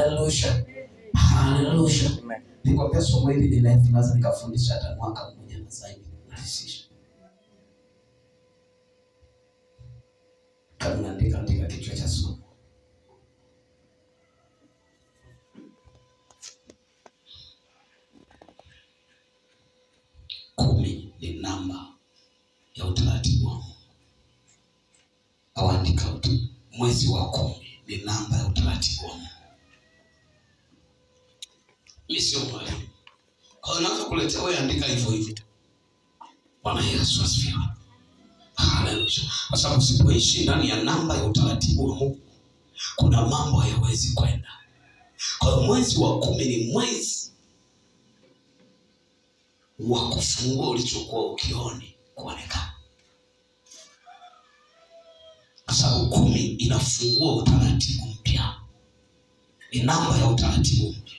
Hallelujah. Hallelujah. Nikwambia somo hili ni life, naweza nikafundisha hata mwaka mmoja na zaidi. Nahisisha. Kama naandika kichwa cha somo. Kumi ni namba ya utaratibu wa Mungu. Au andika mwezi wa 10 ni namba ya utaratibu wa Mungu. Mimi sio mwalimu. Kwa hiyo naanza kuletea wewe, andika hivyo hivyo. Bwana Yesu asifiwe. Hallelujah. Kwa sababu usipoishi ndani ya namba ya utaratibu wa Mungu, kuna mambo hayawezi kwenda. Kwa hiyo mwezi wa 10 ni mwezi wa kufungua ulichokuwa ukioni kuonekana. Kwa sababu 10 inafungua utaratibu mpya. Ni namba ya utaratibu mpya.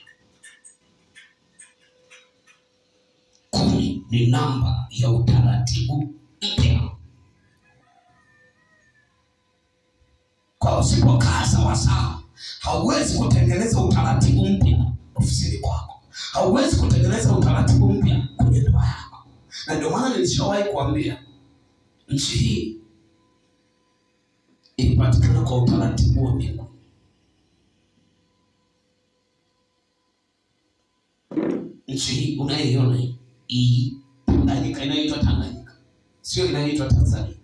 10 ni namba ya utaratibu mpya. Kwa usipokaa sawasawa, hauwezi kutengeneza utaratibu mpya ofisini kwako. Hauwezi kutengeneza utaratibu mpya kwenye ndoa yako. Na ndio maana nilishawahi kuambia, nchi hii ilipatikana kwa utaratibu wa Mungu. Nchi hii unayoiona hii Tanganyika, inaitwa Tanganyika. Sio inaitwa Tanzania.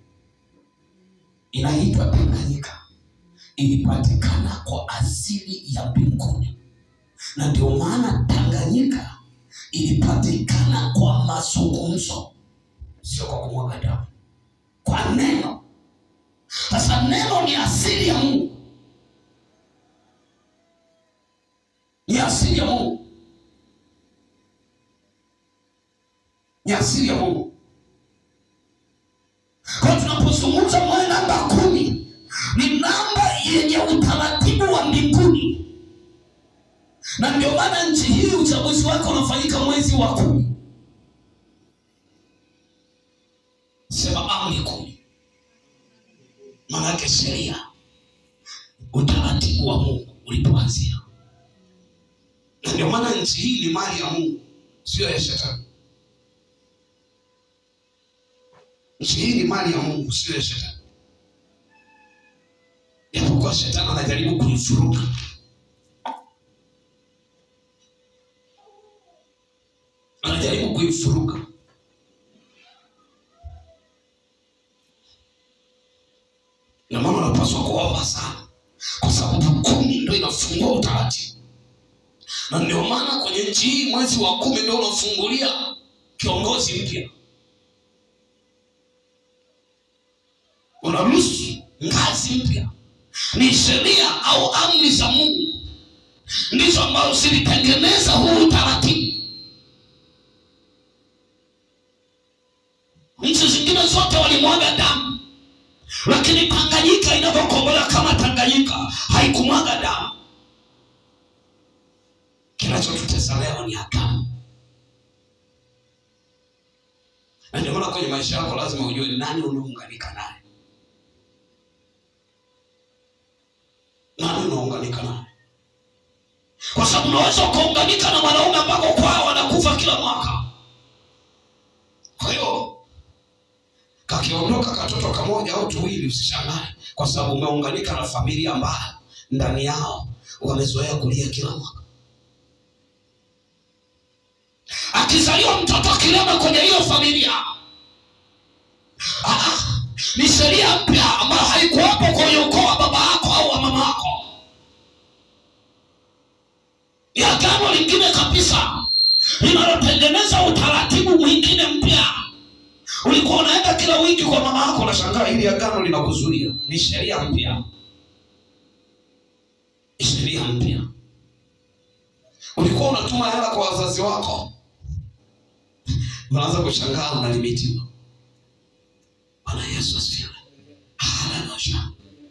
Inaitwa Tanganyika. Ilipatikana kwa asili ya mbinguni. Na ndio maana Tanganyika ilipatikana kwa mazungumzo, sio kwa kumwaga damu. Kwa neno. Sasa neno ni asili ya Mungu. Ni asili ya Mungu. Ni asili ya Mungu. Kwa tunapozungumza mwa namba 10, ni namba yenye utaratibu wa mbinguni. Na ndio maana nchi hii uchaguzi wake unafanyika mwezi wa 10. Sema amri 10. Maana yake sheria, utaratibu wa Mungu ulipoanzia. Na ndio maana nchi hii ni mali ya Mungu, sio ya shetani. Nchi hii ni mali ya Mungu, sio ya shetani. Japokuwa shetani anajaribu kuifuruka. Anajaribu kuifuruka. Na mama anapaswa kuomba sana. Kwa sababu 10 ndio inafungua utaratibu. Na ndio maana kwenye nchi hii mwezi wa 10 ndio unafungulia kiongozi mpya. Unaruhusu ngazi mpya. Ni sheria au amri za Mungu ndizo ambazo zilitengeneza huu utaratibu. Nchi zingine zote walimwaga damu, lakini Tanganyika inapokombolewa kama Tanganyika haikumwaga damu. Kinachotutesa leo ni agano. Na ndio maana kwenye maisha yako lazima ujue nani unaunganika naye. Nani unaunganika naye? Kwa sababu unaweza kuunganika na wanaume ambao kwao wanakufa kila mwaka. Kwa hiyo kakiondoka katoto kamoja au tuwili, usishangae, kwa sababu umeunganika na familia ambayo ndani yao wamezoea kulia kila mwaka. Akizaliwa mtoto kilema kwenye hiyo familia, ni sheria mpya ambayo haikuwapo kwenye ukoo wa baba yako au wa mama yako. Ni agano lingine kabisa linalotengeneza utaratibu mwingine mpya. Ulikuwa unaenda kila wiki kwa mama yako, unashangaa hili agano linakuzuia. Ni sheria mpya. Ni sheria mpya. Ulikuwa unatuma hela kwa wazazi wako, unaanza kushangaa unalimitiwa. Bwana Yesu asifiwe. Hallelujah.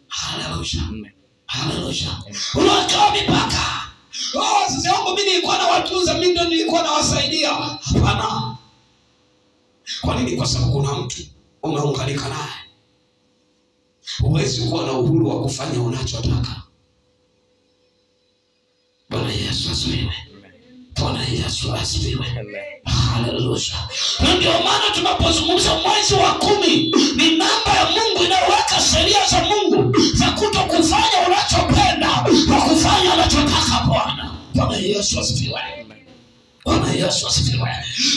Hallelujah. Hallelujah. Unatoa mipaka. Sasa wangu mimi nilikuwa na watunza, mimi ndio nilikuwa nawasaidia. Hapana. Kwa nini? Kwa sababu kuna mtu unaunganika naye. Huwezi kuwa na uhuru wa kufanya unachotaka. Yesu asifiwe. Bwana Yesu asifiwe. Haleluya. Ndio maana tunapozungumza mwezi wa 10 ni namba ya Mungu inaweka sheria za Mungu za kutokufanya unachopenda na kufanya unachotaka Bwana. Bwana Yesu asifiwe. Bwana Yesu asifiwe.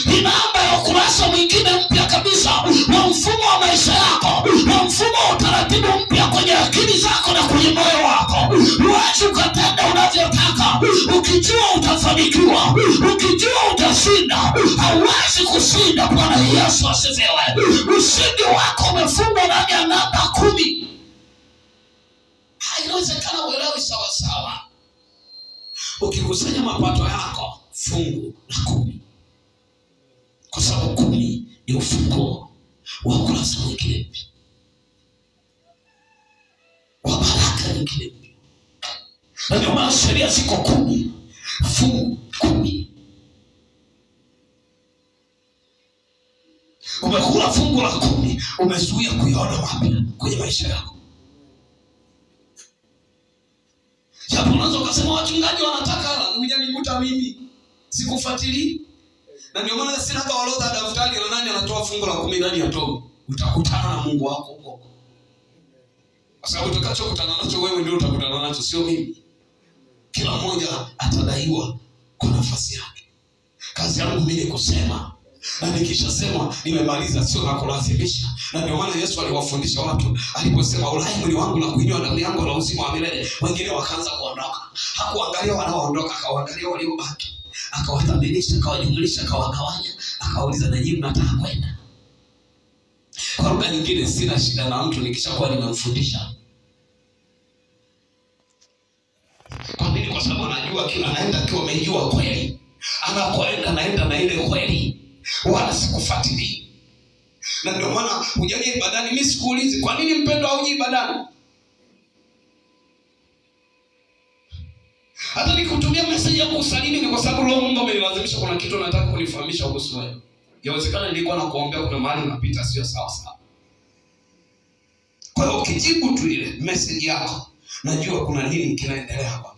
Ni namba ya ukurasa mwingine mpya kabisa wa mfumo wa maisha yako, wa mfumo wa utaratibu mpya kwenye akili zako na kwenye moyo wako. Huwezi ukatenda unavyotaka ukijua utafanikiwa, ukijua utashinda. Hauwezi kushinda. Bwana Yesu asifiwe. Ushindi wako umefungwa ndani ya namba 10. Haiwezekana uelewe sawa sawa. Ukikusanya mapato yako fungu la 10, kwa sababu 10 ni ufunguo wa ukurasa mwingine wa baraka nyingine. Na ndio maana sheria ziko 10, fungu 10. Umekula fungu la 10, umezuia kuiona mapya kwenye maisha yako. Japo unaweza kusema wachungaji wanataka hujanikuta mimi, sikufuatilii. Na ndio maana sina hata orodha daftari la nani anatoa fungu la 10 ndani ya toa. Utakutana na Mungu wako huko. Kwa sababu utakachokutana nacho wewe ndio utakutana nacho, sio mimi. Kila mmoja atadaiwa kwa nafasi yake. Kazi yangu mimi ni kusema, na nikishasema nimemaliza, sio na kulazimisha. Na ndio maana Yesu aliwafundisha watu aliposema ulai mwili wangu na kuinywa damu yangu na uzima wa milele. Wengine wakaanza kuondoka. Hakuangalia wanaoondoka, akaangalia waliobaki. Akawatabilisha, akawajumlisha, akawagawanya, akauliza na nyinyi mnataka kwenda? Kwa lugha nyingine, sina shida na mtu nikishakuwa nimemfundisha. Kwa nini? Kwa sababu anajua kila anaenda akiwa amejua kweli. Anapoenda naenda na ile kweli. Wala sikufuatilii. Na ndio maana hujaje ibadani. Mimi sikuulizi kwa nini mpendwa hauji ibadani. Hata nikutumia message yako usalimi ni kwa sababu Roho Mungu amenilazimisha kuna kitu nataka kunifahamisha kuhusu wewe. Yawezekana nilikuwa nakuombea kuna mahali unapita sio sawa sawa. Kwa hiyo ukijibu tu ile message yako, najua kuna nini kinaendelea hapa.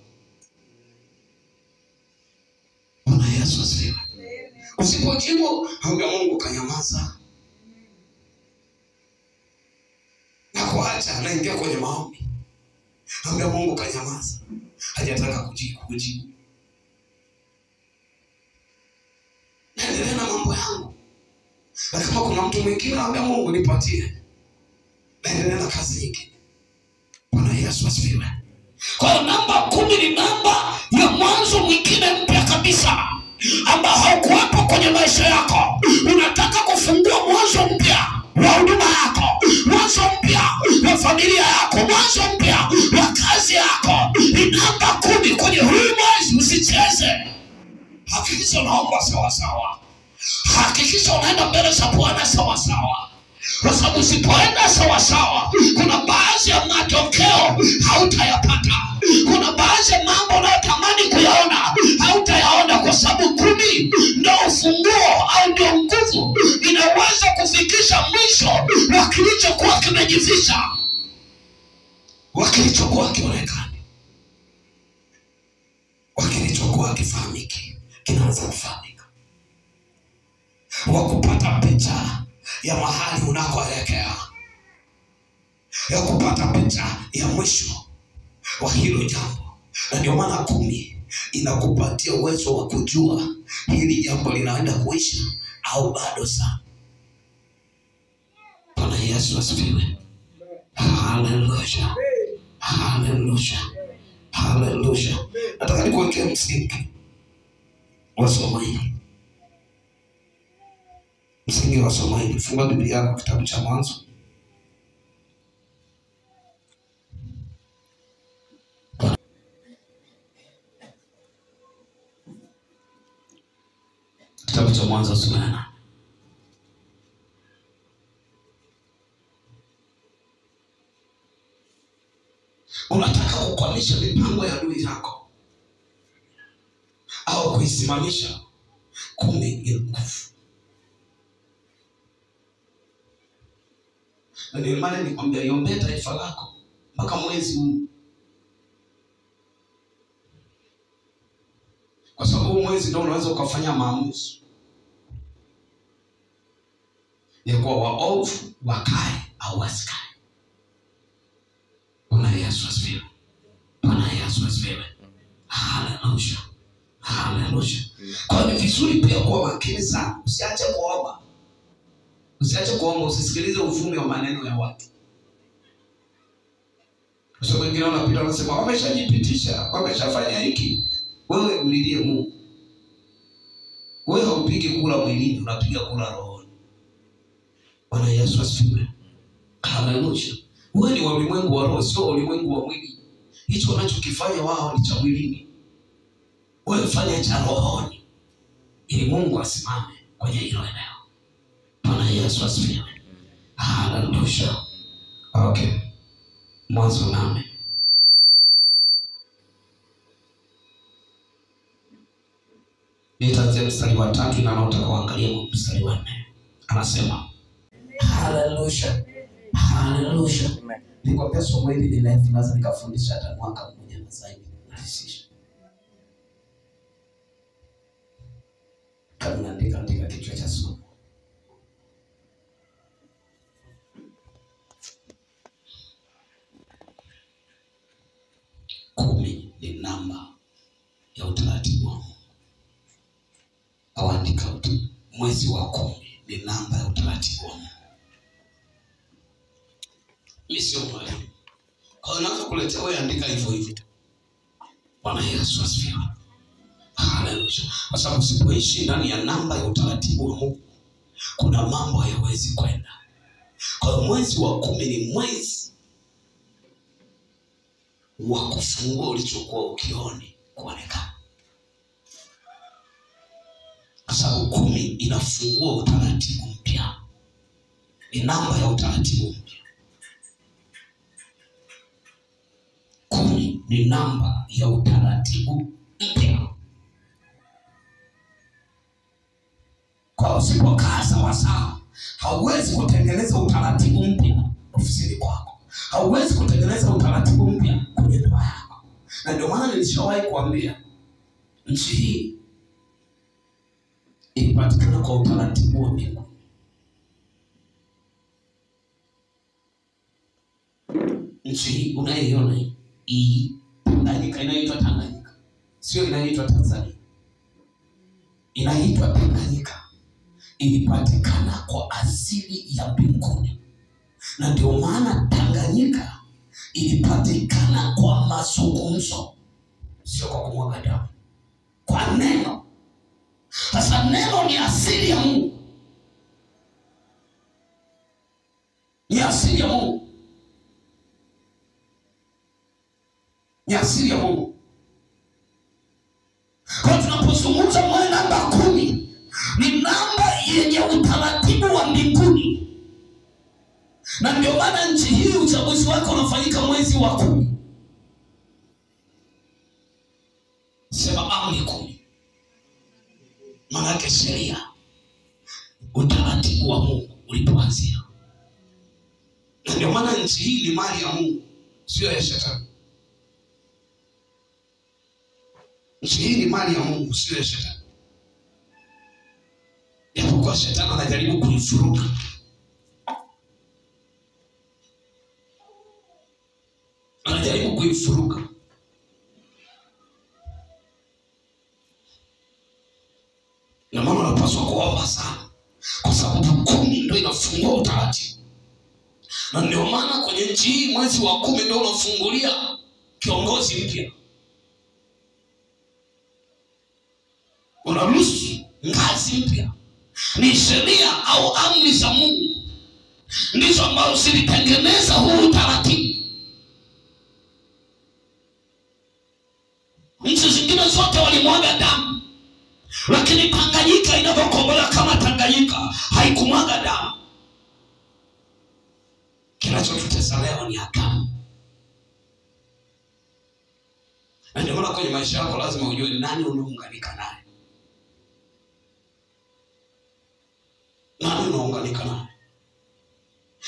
Bwana Yesu asifiwe. Usipojibu, hauna Mungu kanyamaza. Na kuacha anaingia kwenye maombi. Hauna Mungu kanyamaza. Hajataka kujibu. Naendelea na mambo yangu. Na kama kuna mtu mwingine hauna Mungu nipatie. Naendelea na kazi nyingine. Bwana Yesu asifiwe. Kwa hiyo namba 10 ni namba ya mwanzo mwingine mpya kabisa ambao haukuwepo kwenye maisha yako. Unataka kufungua mwanzo mpya wa huduma yako, mwanzo mpya wa familia yako, mwanzo mpya wa kazi yako. Ni namba 10 kwenye huu mwezi. Usicheze. Hakikisha unaomba sawa sawa. Hakikisha unaenda mbele za Bwana sawa sawa. Kwa sababu usipoenda sawa sawa, kuna baadhi ya matokeo hautayapata. Kuna baadhi ya mambo unayotamani kuyaona hautayaona, kwa sababu 10 ndio ufunguo au ndio nguvu inaweza kufikisha mwisho wa kilichokuwa kimejificha, wa kilichokuwa kionekani, wa kilichokuwa kifahamiki kinaanza kufahamika, wa kupata picha ya mahali unakoelekea, ya kupata picha ya mwisho wa hilo jambo. Na ndio maana 10 inakupatia uwezo wa kujua hili jambo linaenda kuisha au bado sana. Bwana Yesu asifiwe. Haleluya. Haleluya. Haleluya. Nataka nikuwekee msingi wa somo hili. Msingi wa somo hili. Fungua Biblia yako kitabu cha Mwanzo. Kitabu cha Mwanzo sura ya 8. Unataka kukwamisha mipango ya adui yako au kuisimamisha, 10 ina nguvu. Na ndio maana nikwambia iombee taifa lako mpaka mwezi huu. huu mwezi ndio unaweza ukafanya maamuzi ya kuwa waovu wakae au wasikae. Bwana Yesu asifiwe. Bwana Yesu asifiwe. Haleluya. Haleluya. Kwa hiyo ni vizuri pia kuwa makini sana. Usiache kuomba. Usiache kuomba, usisikilize uvumi wa maneno ya watu. Kwa sababu wengine wanapita wanasema wameshajipitisha, wameshafanya hiki. Wewe mlilie Mungu. Wewe haupigi kula mwilini, unapiga kula rohoni. Bwana Yesu asifiwe. Haleluya. Wewe ni wa ulimwengu wa roho, sio ulimwengu wa mwili. Hicho wanachokifanya wao ni cha mwilini. Wewe fanya cha rohoni ili Mungu asimame kwenye hilo eneo. Bwana Yesu asifiwe. Haleluya. Okay. Mwanzo 8. Nitaanzia mstari wa 3 na nataka kuangalia mstari wa 4. Anasema haleluya. Haleluya. Nikwambia somo hili linaweza nikafundisha hata mwaka mmoja na zaidi. Nahisisha. Kama andika kichwa cha somo. Kumi ni namba ya utaratibu wa Mungu. Au andika mwezi wa 10 ni namba ya utaratibu wa Mungu. Mimi sio mwalimu. Kwa hiyo naanza kuletea wewe andika hivyo hivyo. Bwana Yesu asifiwe. Haleluya. Kwa sababu usipoishi ndani ya namba ya utaratibu wa Mungu, kuna mambo hayawezi kwenda. Kwa hiyo mwezi wa 10 ni mwezi wa kufungua ulichokuwa ukioni kuonekana. Kwa sababu 10 inafungua utaratibu mpya. Ni namba ya utaratibu mpya. 10 ni namba ya utaratibu mpya. Kwa usipokaa sawasawa, hauwezi kutengeneza utaratibu mpya ofisini kwako. Hauwezi kutengeneza utaratibu mpya kwenye ndoa yako. Na ndio maana nilishawahi kuambia nchi hii ilipatikana kwa utaratibu wa Mungu. Nchi hii unaiona hii Tanganyika, inaitwa Tanganyika. Sio inaitwa Tanzania. Inaitwa Tanganyika. Ilipatikana kwa asili ya mbinguni. Na ndio maana Tanganyika ilipatikana kwa mazungumzo, sio kwa kumwaga damu. Kwa neno. Sasa neno ni asili ya Mungu. Ni asili ya Mungu. Ni asili ya Mungu. Kwa tunapozungumza mwa namba 10, ni namba yenye utaratibu wa mbinguni. Na ndio maana nchi hii uchaguzi wako unafanyika mwezi wa 10. Sema amri 10. Maana yake sheria, utaratibu wa Mungu ulipoanzia. Na ndio maana nchi hii ni mali ya Mungu, sio ya shetani. Nchi hii ni mali ya Mungu, sio ya shetani. Japokuwa shetani anajaribu kuifuruka. Anajaribu kuifuruka. Na maana unapaswa kuomba sana. Kwa sababu 10 ndio inafungua utaratibu. Na ndio maana kwenye nchi hii mwezi wa 10 ndio unafungulia kiongozi mpya. Unaruhusu ngazi mpya. Ni sheria au amri za Mungu ndizo ambazo zilitengeneza huu utaratibu. Nchi zingine zote walimwaga damu. Lakini Tanganyika inapokombolewa kama Tanganyika haikumwaga damu. Kinachotutesa leo ni agano. Na ndio maana kwenye maisha yako lazima ujue nani unaunganika naye. Nani unaunganika naye?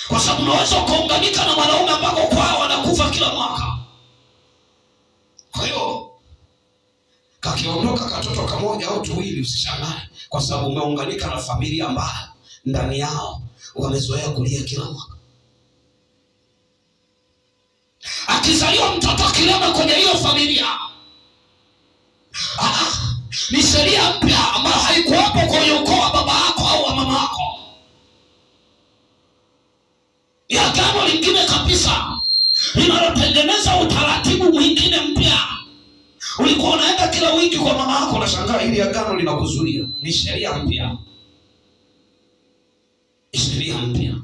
Kwa sababu unaweza kuunganika na wanaume ambao kwao wanakufa kila mwaka. Kwa hiyo Kakiondoka katoto kamoja au tuwili, usishangae, kwa sababu umeunganika na familia ambayo ndani yao wamezoea kulia kila mwaka. Akizaliwa mtoto kilema kwenye hiyo familia, ni sheria mpya ambayo haikuwapo kwenye ukoo wa baba yako au wa mama yako. Ni agano lingine kabisa linalotengeneza utaratibu mwingine mpya. Ulikuwa unaenda kila wiki kwa mama yako, unashangaa hili agano linakuzuia. Ni sheria mpya. Sheria mpya.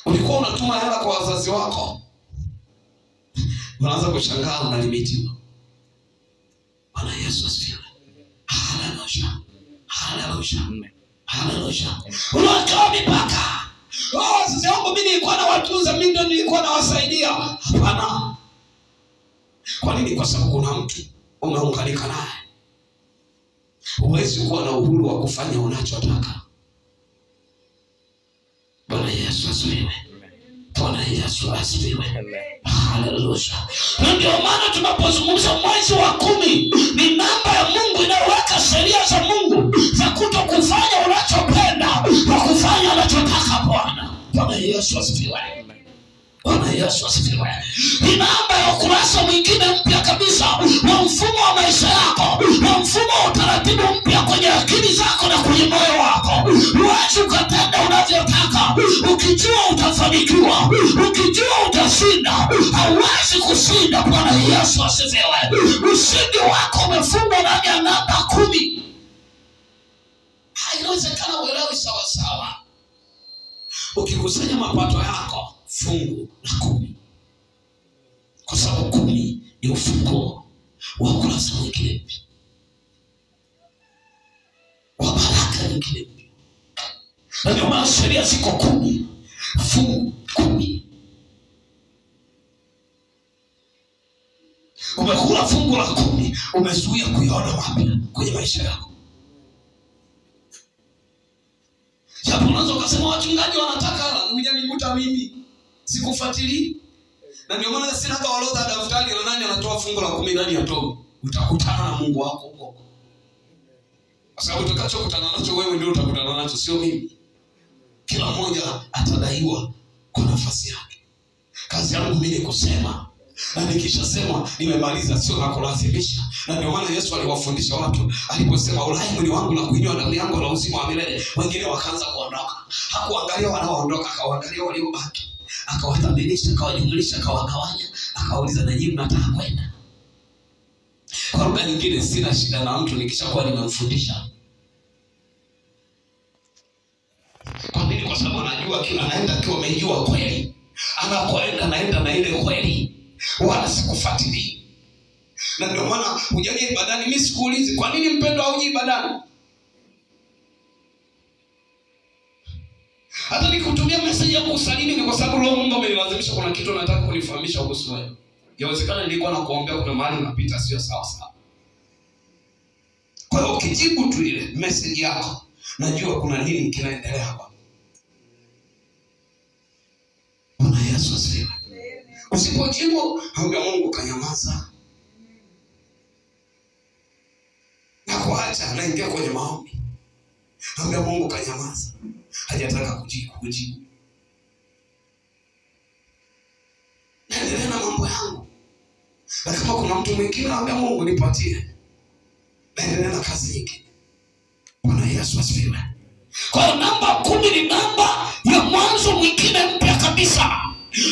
Ulikuwa unatuma hela kwa wazazi wako, unaanza kushangaa unalimitiwa. Bwana Yesu asifiwe. Haleluya. Haleluya. Haleluya. Unaweka mipaka. Sasa yangu mimi nilikuwa na watunza, mimi ndio nilikuwa nawasaidia. Hapana. Kwa nini? Kwa sababu kuna mtu umeunganika naye. Huwezi kuwa na uhuru wa kufanya unachotaka. Bwana Yesu asifiwe. Bwana Yesu asifiwe. Haleluya. Ndio maana tunapozungumza mwezi wa 10 ni namba ya Mungu inayoweka sheria za Mungu za kutokufanya unachopenda na kufanya unachotaka Bwana. Bwana Yesu asifiwe. Bwana Yesu asifiwe. Ni namba ya ukurasa mwingine mpya kabisa wa mfumo wa maisha yako, wa mfumo wa utaratibu mpya kwenye akili zako na kwenye moyo wako. Huwezi ukatenda unavyotaka ukijua utafanikiwa, ukijua utashinda. Hauwezi kushinda. Bwana Yesu asifiwe. Ushindi wako umefungwa ndani ya namba 10. Haiwezekana uelewe sawa sawa. Ukikusanya mapato yako, fungu la 10, kwa sababu 10 ni ufunguo wa ukurasa mwingine mpya, wa baraka nyingine mpya. Na ndio maana sheria ziko 10, fungu 10. Umekula fungu la 10, umezuia kuyaona mapya kwenye maisha yako. Japo unaweza ukasema wachungaji wanataka hujanikuta mimi, sikufuatilii. Na ndio maana sina hata orodha daftari la nani anatoa fungu la 10 nani atoe. Utakutana na Mungu wako huko. Kwa sababu utakachokutana nacho wewe ndio utakutana nacho, sio mimi. Kila mmoja atadaiwa kwa nafasi yake. Kazi yangu mimi ni kusema, na nikishasema nimemaliza, sio na kulazimisha. Na ndio maana Yesu aliwafundisha watu aliposema ulai mwili wangu na kunywa damu yangu na uzima wa milele. Wengine wakaanza kuondoka. Hakuangalia wanaoondoka, akaangalia waliobaki. Akawathaminisha, akawajumlisha, akawagawanya, akauliza na nyinyi mnataka kwenda? Kwa lugha nyingine, sina shida na mtu nikishakuwa nimemfundisha. Kwa nini? Kwa sababu anajua kila anaenda akiwa amejua kweli. Anapoenda naenda na ile kweli. Wala sikufuatilii. Na ndio maana hujaje ibadani. Mimi sikuulizi kwa nini mpendwa hauji ibadani. Hata nikutumia message ya kusalimi ni kwa sababu Roho Mungu amenilazimisha, kuna kitu nataka kunifahamisha kuhusu wewe. Yawezekana nilikuwa nakuombea kuna mahali unapita sio sawa sawa. Kwa hiyo ukijibu tu ile message yako, najua kuna nini kinaendelea hapa. Bwana Yesu asifiwe. Usipojibu, haomba Mungu kanyamaza. Na kuacha anaingia kwenye maombi. Haomba Mungu kanyamaza. Hajataka kujibu. Naendelea na mambo yangu. Na kama kuna mtu mwingine haomba Mungu nipatie. Naendelea na kazi nyingine. Bwana Yesu asifiwe. Kwa hiyo namba 10 ni namba ya mwanzo mwingine mpya kabisa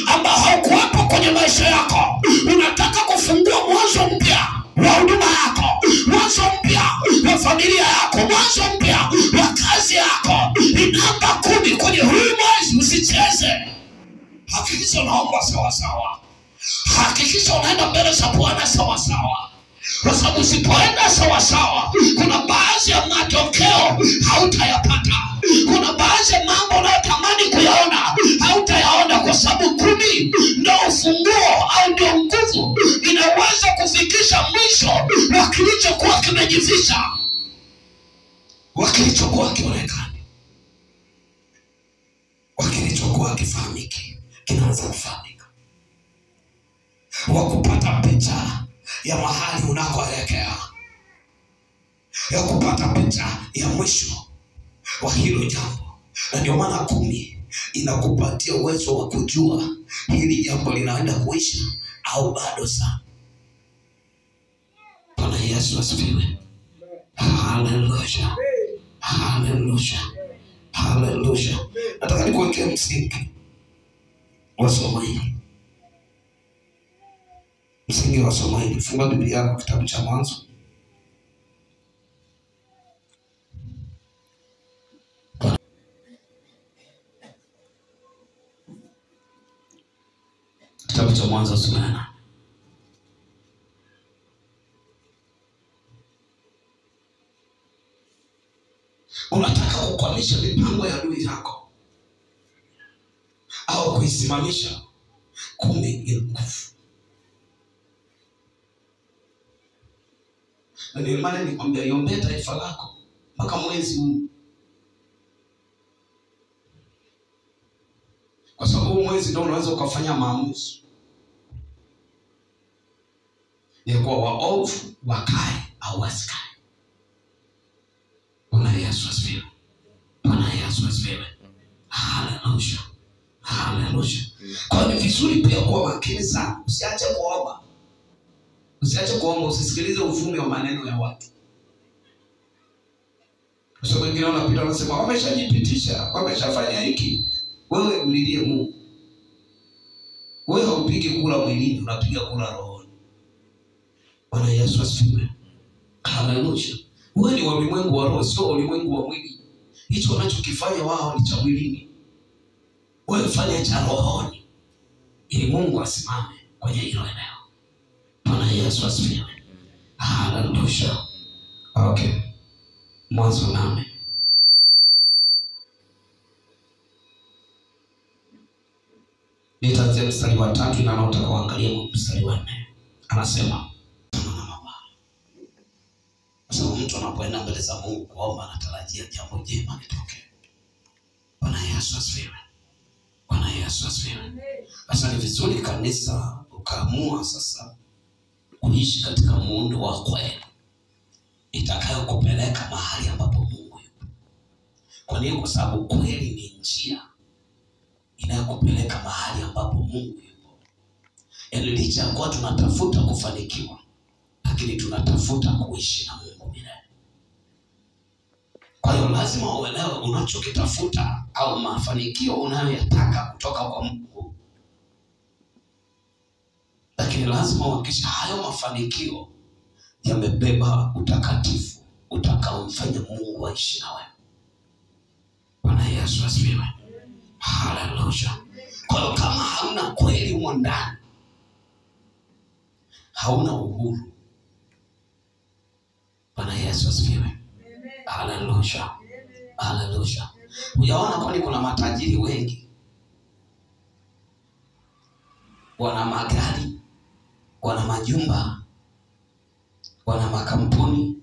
ambao haukuwepo kwenye maisha yako. Unataka kufungua mwanzo mpya wa huduma yako, mwanzo mpya wa familia yako, mwanzo mpya wa kazi yako. Ni namba 10 kwenye huu mwezi. Usicheze. Hakikisha unaomba sawa sawa. Hakikisha unaenda mbele za Bwana sawa sawa. Kwa sababu usipoenda sawa sawa, kuna baadhi ya matokeo hautayapata. Kuna baadhi ya mambo unayotamani kuyaona hautayaona, kwa sababu 10 ndio ufunguo au ndio nguvu inaweza kufikisha mwisho wa kilichokuwa kimejificha, wa kilichokuwa kionekani, wa kilichokuwa kifahamiki, kinaanza kufahamika. Wa kupata picha ya mahali unakoelekea, ya kupata picha ya mwisho wa hilo jambo. Na ndio maana 10 inakupatia uwezo wa kujua hili jambo linaenda kuisha au bado sana. Bwana Yesu asifiwe. Haleluya. Haleluya. Haleluya. Nataka nikuwekee msingi wa somo hili. Msingi wa somo hili. Funga Biblia yako kitabu cha Mwanzo. Kitabu cha Mwanzo sura ya 8. Unataka kukwamisha mipango ya adui yako au kuisimamisha, 10 ina nguvu. Na ndio maana nikwambia iombee taifa lako mpaka mwezi huu. Kwa sababu mwezi ndio unaweza ukafanya maamuzi ya kuwa waovu wakae au wasikae. Bwana Yesu asifiwe. Bwana Yesu asifiwe. Haleluya. Haleluya. Kwa hiyo ni vizuri pia kuwa makini sana. Usiache kuomba. Usiache kuomba, usisikilize uvumi wa maneno ya watu. Kwa sababu wengine wanapita wanasema wameshajipitisha, wameshafanya hiki. Wewe mlilie Mungu. Wewe haupigi kula mwilini, unapiga kula rohoni. Bwana Yesu asifiwe. Haleluya. Wewe ni wa ulimwengu wa roho, sio ulimwengu wa mwili. Hicho wanachokifanya wao ni cha mwilini. Wewe fanya cha rohoni ili Mungu asimame kwenye hilo eneo. Bwana Yesu asifiwe. Haleluya. Okay. Mwanzo 8. Nitaanzia mstari wa 3 na nataka kuangalia mstari wa 4. Anasema sababu mtu anapoenda mbele za Mungu kuomba anatarajia jambo jema litokee. Bwana Yesu asifiwe. Bwana Yesu asifiwe. Sasa ni vizuri kanisa ukaamua sasa kuishi katika muundo wa kweli itakayokupeleka mahali ambapo Mungu yupo. Kwa nini? Kwa sababu kweli ni njia inayokupeleka mahali ambapo Mungu yupo. Yaani licha ya kuwa tunatafuta kufanikiwa, lakini tunatafuta kuishi na Mungu milele. Kwa hiyo lazima uelewe unachokitafuta au mafanikio unayoyataka kutoka kwa Mungu. Lakini lazima uhakikishe hayo mafanikio yamebeba utakatifu utakaomfanya Mungu aishi na wewe. Bwana Yesu asifiwe. Haleluya. Kwa hiyo kama hauna kweli humo ndani, hauna uhuru. Bwana Yesu asifiwe. Haleluya. Haleluya. Unaona kwani kuna matajiri wengi wana magari, wana majumba, wana makampuni,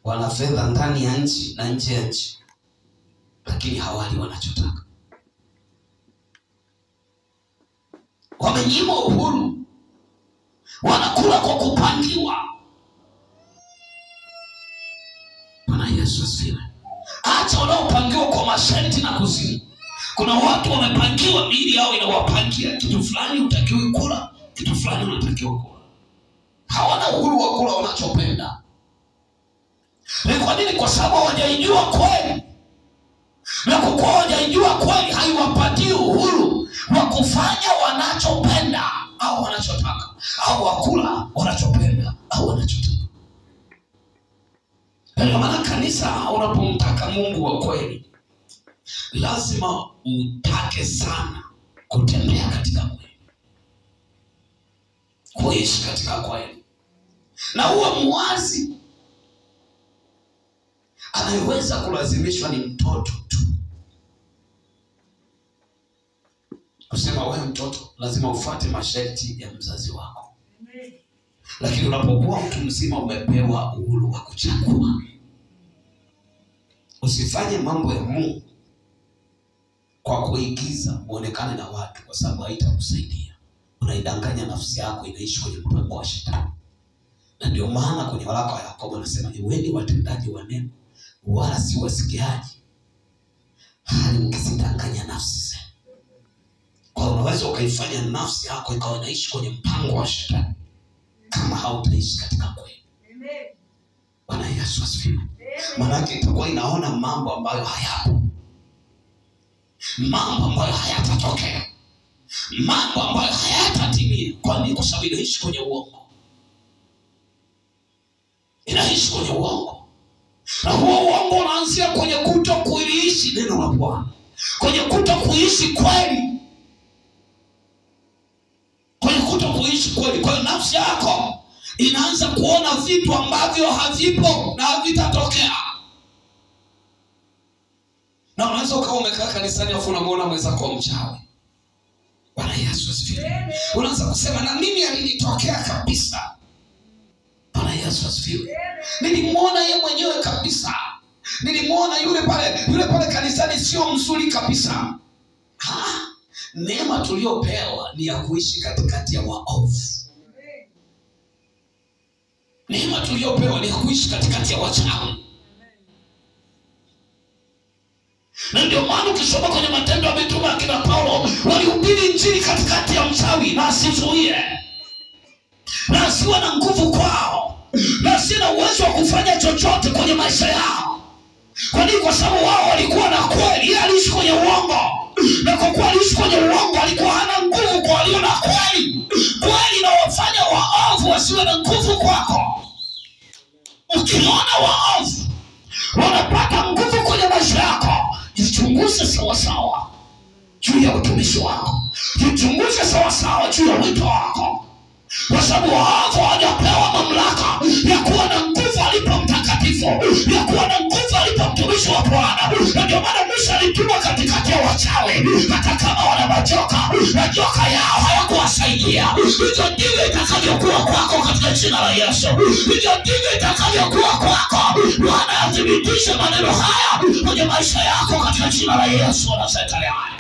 wana fedha ndani ya nchi na nje ya nchi, lakini hawali wanachotaka. Wamenyimwa uhuru, wanakula kwa kupangiwa. Bwana Yesu asifiwe. Acha wanaopangiwa kwa masharti na kuzimu. Kuna watu wamepangiwa, miili yao inawapangia kitu fulani utakiwi kula, kitu fulani unatakiwa kula. Hawana uhuru wa kula wanachopenda. Ni kwa nini? Kwa sababu hawajaijua kweli. Na kwa kuwa hawajaijua kweli, haiwapatii uhuru wa kufanya wanachopenda au wanachotaka, au wakula wanachopenda au wanachotaka. Ndio maana kanisa, unapomtaka Mungu wa kweli, lazima utake sana kutembea katika kweli, kuishi katika kweli, na uwe muwazi. Anayeweza kulazimishwa ni mtoto tu. Kusema wewe mtoto lazima ufuate masharti ya mzazi wako. Lakini unapokuwa mtu mzima umepewa uhuru wa kuchagua. Usifanye mambo ya Mungu kwa kuigiza uonekane na watu, kwa sababu haitakusaidia. unaidanganya nafsi yako inaishi kwenye mpango wa shetani. Na ndio maana kwenye waraka wa Yakobo anasema iweni watendaji wa neno wala si wasikiaji, hali mkizidanganya nafsi zenu. Kwa unaweza ukaifanya nafsi yako ikawa inaishi kwenye mpango wa shetani kama hautaishi katika kweli. Bwana Yesu asifiwe. Maana itakuwa inaona mambo ambayo hayapo, mambo ambayo hayatatokea, mambo ambayo hayatatimia. Kwa nini? Kwa sababu inaishi kwenye uongo, inaishi kwenye uongo. Na huo uongo unaanzia kwenye kuto kuishi neno la Bwana, kwenye kuto kuishi kweli, kwenye kuto kuishi kweli. Kwa hiyo nafsi yako inaanza kuona vitu ambavyo havipo na havitatokea. Na unaweza ukawa umekaa kanisani afu unamuona mwenzako mchawi. Bwana Yesu asifiwe. Unaanza kusema na mimi alinitokea kabisa. Bwana Yesu asifiwe. Nilimuona yeye mwenyewe kabisa. Nilimuona yule pale kanisani sio mzuri kabisa. Neema tuliopewa ni ya kuishi katikati ya waovu. Neema tuliopewa ni ya kuishi katikati ya wachawi. Na ndio maana ukisoma kwenye Matendo ya Mitume akina Paulo walihubiri injili katikati ya mchawi na asizuie, na asiwe na nguvu kwao, na asiwe na uwezo wa kufanya chochote kwenye maisha yao. Kwa nini? Kwa sababu wao walikuwa na kweli, yeye aliishi kwenye uongo. Na kwa kuwa aliishi kwenye uongo alikuwa hana nguvu kwa walio na kweli. Kweli inawafanya waovu wasiwe na nguvu kwako. Ukiona waovu wanapata nguvu kwenye maisha yako, jichunguze sawasawa juu ya utumishi wako, jichunguze sawasawa juu ya wito wako. Kwa sababu waovu hawajapewa mamlaka ya kuwa na nguvu alipo mtakatifu, ya kuwa na nguvu alipo mtumishi wa Bwana. Na ndio maana Musa alituma katikati ya wachawi, hata kama wana majoka, majoka yao hayakuwasaidia. Hivyo ndivyo itakavyokuwa kwako katika jina la Yesu. Hivyo ndivyo itakavyokuwa kwako. Bwana athibitishe maneno haya kwenye maisha yako katika jina la Yesu na serikali haya.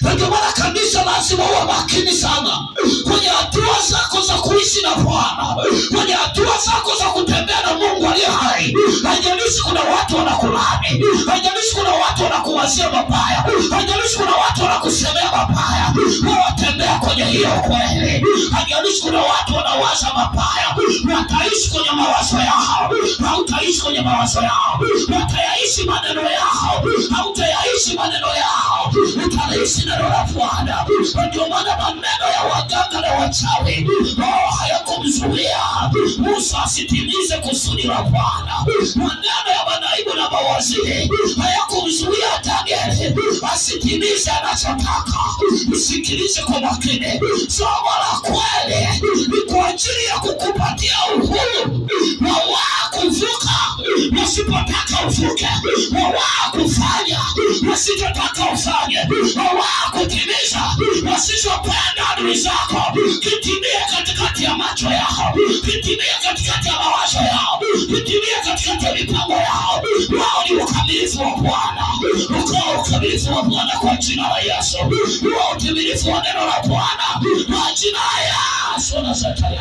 Na ndio maana kanisa lazima uwe makini sana kwenye hatua zako za kuishi na Bwana, kwenye hatua zako za kutembea na Mungu aliye hai. Haijalishi kuna watu wanakulaani, haijalishi kuna watu wanakuwazia mabaya, haijalishi kuna watu wanakusemea mabaya, wewe tembea kwenye hiyo kweli. Haijalishi kuna watu wanawaza mabaya, wataishi kwenye mawazo yao, hautaishi kwenye mawazo yao. Watayaishi maneno yao, hautayaishi maneno yao. Utaishi neno la Bwana. Ndio maana maneno ya waganga na wachawi hayakumzuia Musa asitimize kusudi la Bwana. Maneno ya manaibu na mawaziri hayakumzuia Danieli asitimize anachotaka. Usikilize kwa makini. Somo la kweli ni kwa ajili ya kukupatia uhuru na wao kuvuka wasipotaka uvuke, na wao kufanya wasitotaka ufanye, na wao kutimiza wasizopenda adui zako. Kitimie katikati ya macho yao, kitimie katikati ya mawazo yao, kitimie katikati ya mipango yao. Wao ni ukamilifu wa Bwana. Ukao ukamilifu wa Bwana kwa jina la Yesu. Wao utimilifu wa neno la Bwana kwa jina la Yesu na serikali.